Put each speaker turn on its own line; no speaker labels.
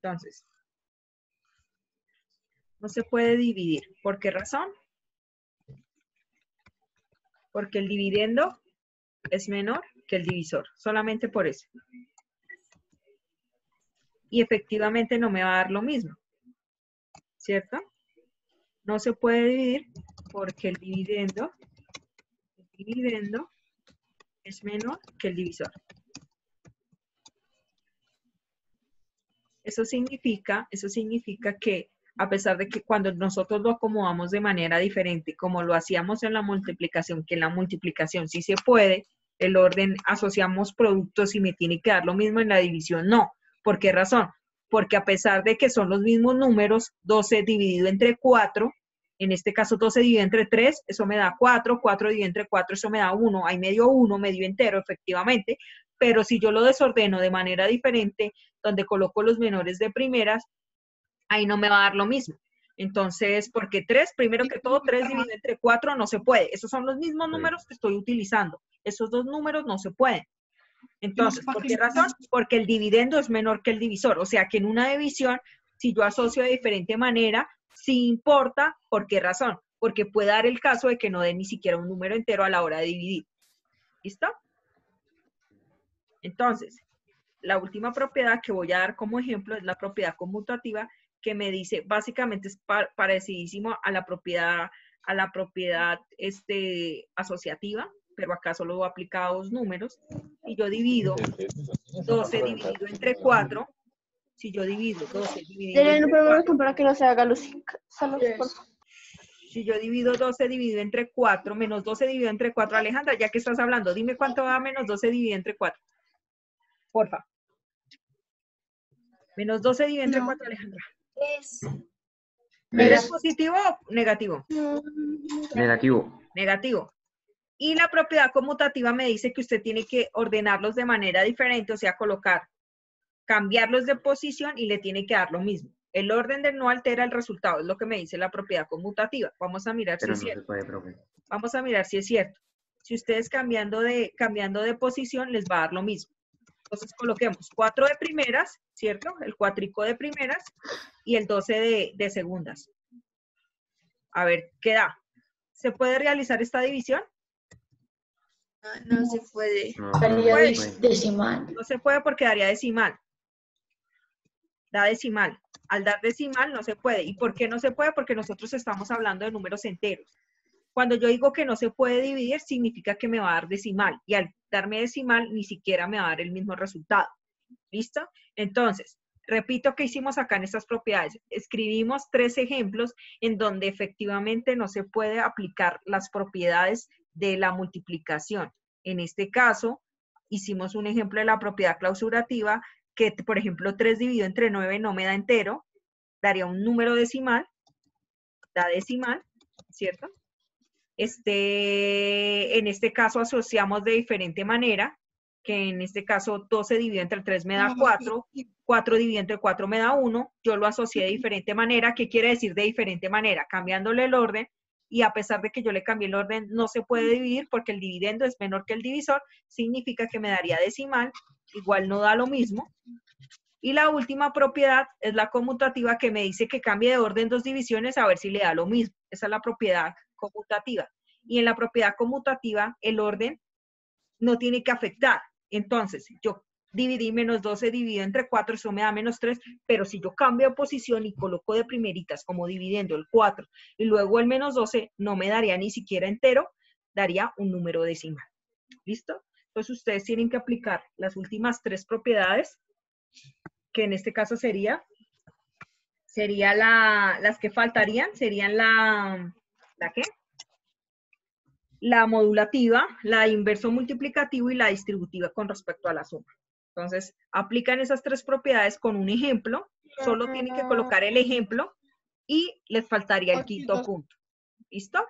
Entonces, no se puede dividir. ¿Por qué razón? Porque el dividendo es menor que el divisor, solamente por eso. Y efectivamente no me va a dar lo mismo, ¿cierto? No se puede dividir porque el dividendo es menor que el divisor. Eso significa que a pesar de que cuando nosotros lo acomodamos de manera diferente, como lo hacíamos en la multiplicación, que en la multiplicación sí se puede, el orden asociamos productos y me tiene que dar lo mismo en la división, no. ¿Por qué razón? Porque a pesar de que son los mismos números, 12 dividido entre 4, en este caso 12 dividido entre 3, eso me da 4, 4 dividido entre 4, eso me da 1, hay medio entero, efectivamente, pero si yo lo desordeno de manera diferente, donde coloco los menores de primeras, ahí no me va a dar lo mismo. Entonces, porque 3, primero que todo, 3 dividido entre 4 no se puede. Esos son los mismos números que estoy utilizando. Esos dos números no se pueden. Entonces, ¿por qué razón? Porque el dividendo es menor que el divisor. O sea que en una división, si yo asocio de diferente manera, sí importa. ¿Por qué razón? Porque puede dar el caso de que no dé ni siquiera un número entero a la hora de dividir. ¿Listo? Entonces, la última propiedad que voy a dar como ejemplo es la propiedad conmutativa, que me dice, básicamente es parecidísimo a la propiedad asociativa, pero acá solo voy a aplicar dos números. Si yo divido 12 dividido entre 4, si yo divido 12 dividido entre 4,
para que no se haga luz.
si yo divido 12 dividido entre 4, menos 12 dividido entre 4, Alejandra, ya que estás hablando, dime cuánto da menos 12 dividido entre 4. Porfa. Menos 12 dividido entre 4, Alejandra. ¿Es positivo o negativo?
Negativo.
Negativo. Y la propiedad conmutativa me dice que usted tiene que ordenarlos de manera diferente, o sea, cambiarlos de posición y le tiene que dar lo mismo. El orden no altera el resultado, es lo que me dice la propiedad conmutativa. Vamos a mirar si es cierto. Vamos a mirar si es cierto. Si ustedes cambiando de posición les va a dar lo mismo. Entonces coloquemos 4 de primeras, ¿cierto? El cuatrico de primeras y el 12 de segundas. A ver, ¿qué da? ¿Se puede realizar esta división?
No se puede.
Daría
decimal.
No se puede porque daría decimal. Da decimal. Al dar decimal no se puede. ¿Y por qué no se puede? Porque nosotros estamos hablando de números enteros. Cuando yo digo que no se puede dividir, significa que me va a dar decimal. Y al darme decimal, ni siquiera me va a dar el mismo resultado. ¿Listo? Entonces, repito que hicimos acá en estas propiedades. Escribimos 3 ejemplos en donde efectivamente no se puede aplicar las propiedades de la multiplicación. En este caso, hicimos un ejemplo de la propiedad clausurativa, que por ejemplo 3 dividido entre 9 no me da entero, daría un número decimal, da decimal, ¿cierto? En este caso asociamos de diferente manera, que en este caso 12 dividido entre 3 me da 4, 4 dividido entre 4 me da 1, yo lo asocié de diferente manera. ¿Qué quiere decir de diferente manera? Cambiándole el orden, y a pesar de que yo le cambié el orden, no se puede dividir porque el dividendo es menor que el divisor, significa que me daría decimal, igual no da lo mismo. Y la última propiedad es la conmutativa, que me dice que cambie de orden 2 divisiones a ver si le da lo mismo. Esa es la propiedad conmutativa. Y en la propiedad conmutativa, el orden no tiene que afectar. Entonces, yo dividí menos 12 dividido entre 4, eso me da menos 3, pero si yo cambio de posición y coloco de primeritas como dividiendo el 4 y luego el menos 12, no me daría ni siquiera entero, daría un número decimal. ¿Listo? Entonces, ustedes tienen que aplicar las últimas 3 propiedades, que en este caso sería las que faltarían, serían ¿la qué? La modulativa, la inverso multiplicativo y la distributiva con respecto a la suma. Entonces, aplican esas 3 propiedades con un ejemplo, solo tienen que colocar el ejemplo y les faltaría el quinto punto. ¿Listo?